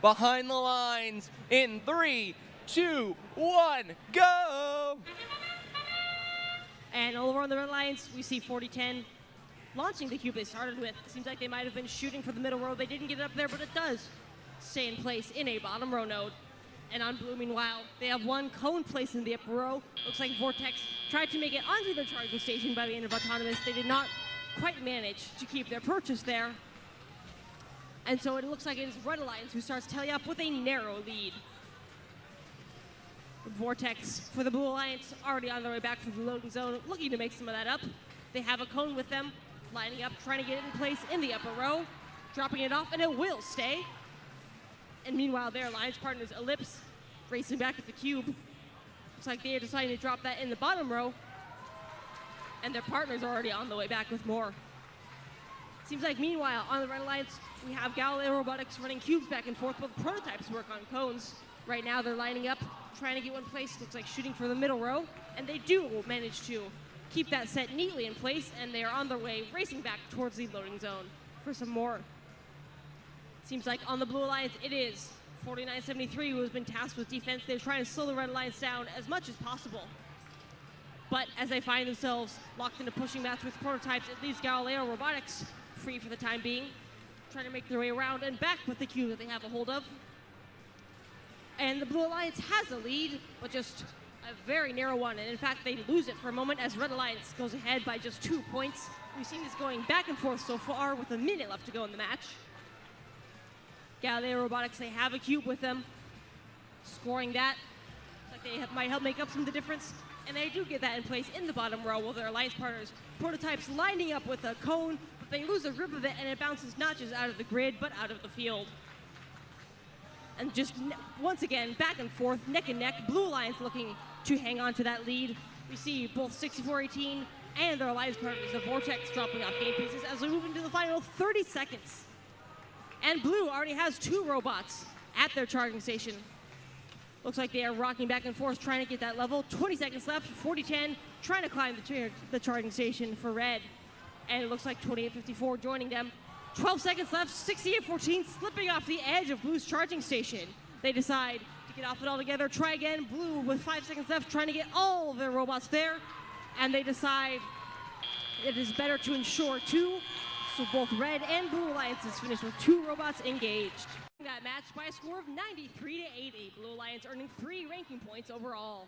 behind the lines in 3, 2, 1, go! And over on the red lines, we see 4010 launching the cube they started with. Seems like they might have been shooting for the middle row. They didn't get it up there, but it does stay in place in a bottom row node. And on blue, meanwhile, they have one cone placed in the upper row. Looks like Vortex tried to make it onto their charging station by the end of Autonomous. They did not quite manage to keep their purchase there. And so it looks like it is Red Alliance who starts Telly up with a narrow lead. Vortex for the Blue Alliance already on their way back from the loading zone, looking to make some of that up. They have a cone with them, lining up, trying to get it in place in the upper row, dropping it off, and it will stay. And meanwhile, their alliance partners, Ellipse, racing back at the cube. Looks like they are deciding to drop that in the bottom row, and their partners are already on the way back with more. Seems like meanwhile, on the Red Alliance, we have Galileo Robotics running cubes back and forth, but prototypes work on cones. Right now, they're lining up, trying to get one place. Looks like shooting for the middle row, and they do manage to keep that set neatly in place, and they are on their way, racing back towards the loading zone for some more. Seems like on the Blue Alliance, it is 4973 who has been tasked with defense. They're trying to slow the Red Alliance down as much as possible. But as they find themselves locked into pushing match with prototypes, it leaves Galileo Robotics free for the time being, trying to make their way around and back with the cube that they have a hold of. And the Blue Alliance has a lead, but just a very narrow one. And in fact, they lose it for a moment as Red Alliance goes ahead by just 2 points. We've seen this going back and forth so far with a minute left to go in the match. Galileo Robotics, they have a cube with them. Scoring that, like they might help make up some of the difference. And they do get that in place in the bottom row with their alliance partners. Prototypes lining up with a cone, but they lose a grip of it and it bounces not just out of the grid, but out of the field. And just once again, back and forth, neck and neck. Blue Alliance looking to hang on to that lead. We see both 6418 and their alliance partners, the Vortex, dropping off game pieces as we move into the final 30 seconds. And Blue already has 2 robots at their charging station. Looks like they are rocking back and forth, trying to get that level. 20 seconds left, 4010, trying to climb the charging station for Red. And it looks like 2854 joining them. 12 seconds left, 6814 slipping off the edge of Blue's charging station. They decide to get off it altogether, try again. Blue with 5 seconds left, trying to get all of their robots there. And they decide it is better to ensure 2. So both Red and Blue Alliances finished with 2 robots engaged. That match by a score of 93-80. Blue Alliance earning 3 ranking points overall.